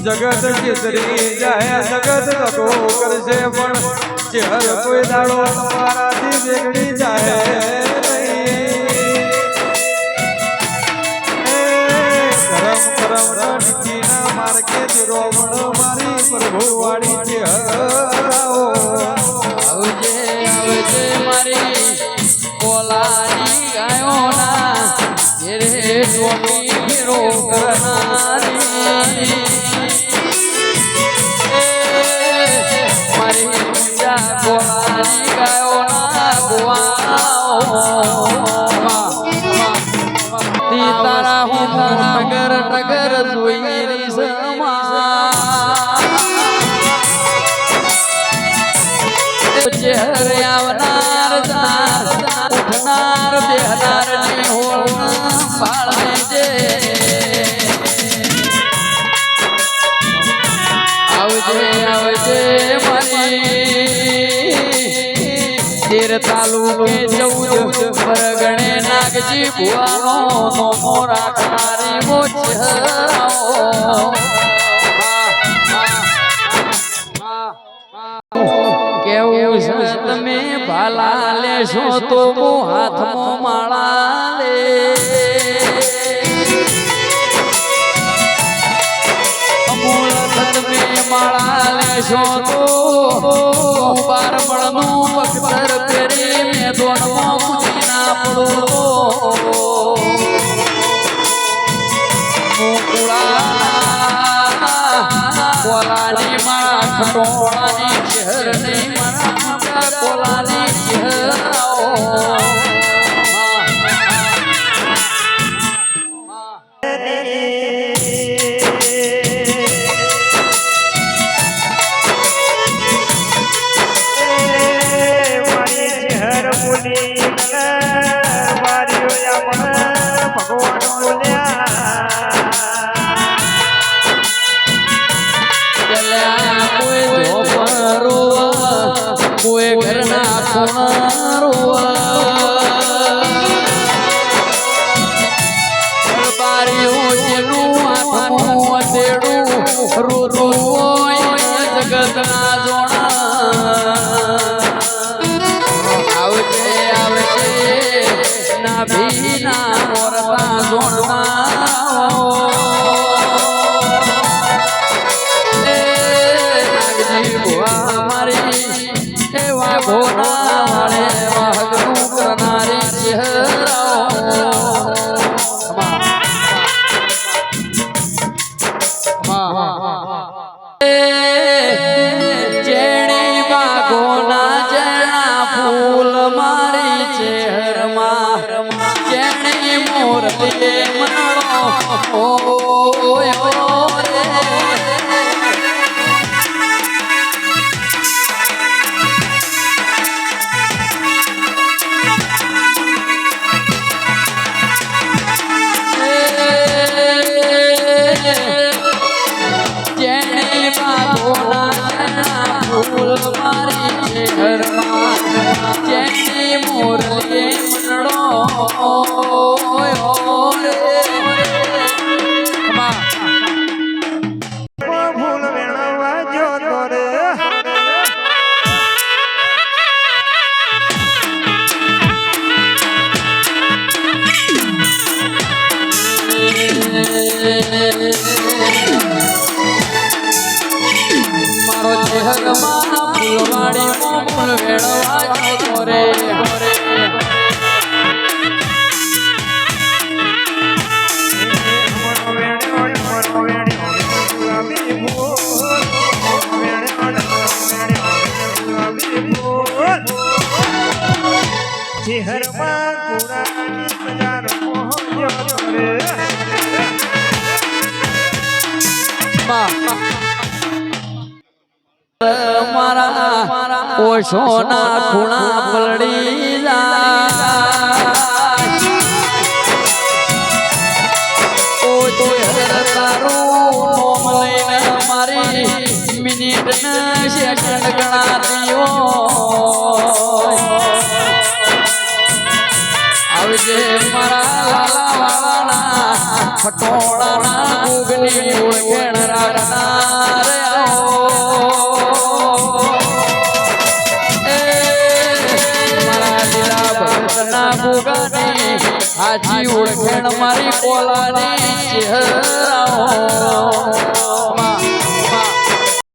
જગત કેસરી જાય જગત લખો કરશે પણ ચહેર કોઈ દાડો તમારાથી વેગળી જાય કરમ કરમ રણકીના માર્ગે રોમણ મારી પ્રભુ વાળી ચહેરાઓ આવજે આવજે મારી કોલાની ગાયોના ઘેરે સ્વામી ફેરો કરનારી મારી પૂજા કોલાની ગાયોના ગોવાઓ તારા હું ટગર ટગર જોઈ ચહેરે આવનાર જાર ઉઠનાર બેહનાર ની હોળ પાળે જે આવજે આવજે મારી તેર તાલુકે 14 પરગણે નાગજી ભુવાનો નોમો રાખનારી મો ચહેરાઓ કેવું છે તમે ભાલા લેશો તો હાથમાં માળા લે અમૂલ તમે માળા લેશો તો બારમણનું બખ્તર ફેરી મેદોનમાં કૂદી ના પડો કોલાની માળા ખટોળાની ચહેરની માળા કોલાની ચહેરાઓ કોઈ ઘરના બારીઓ જેનું આત્મું તેડું રૂરું જગતના જોણા આવજે આવજે નાભીના મોરતા જોણા ભોના વાળે વાહગનું કરનારી ચહેરાઓ જેણી બાગોના જણા ફૂલ મારી ચહેરમાં જેણી મૂર્તિ મનડો ફૂલ મારી ઘરમાં જેની મોરલી મનડો ફૂલ વેણવા જો તોરે મારો ચહેરમાં ફૂલવાડી ફૂલ વેણવા જતો રે ચહેરમાં કુરાની બજાર પહોંચ્યો રે મારા ઓશોના ખૂણા પલડી જાય ઓ તારું મોમ લઈને મારી મિનિટ સેકન્ડ ગણાતી આવજે મારા લાલા વાળાના ખટોળાના ઉગની ઓળખેણ રાખના હાજી ઓળખેણ મારી કોલાની ચહેરાઓ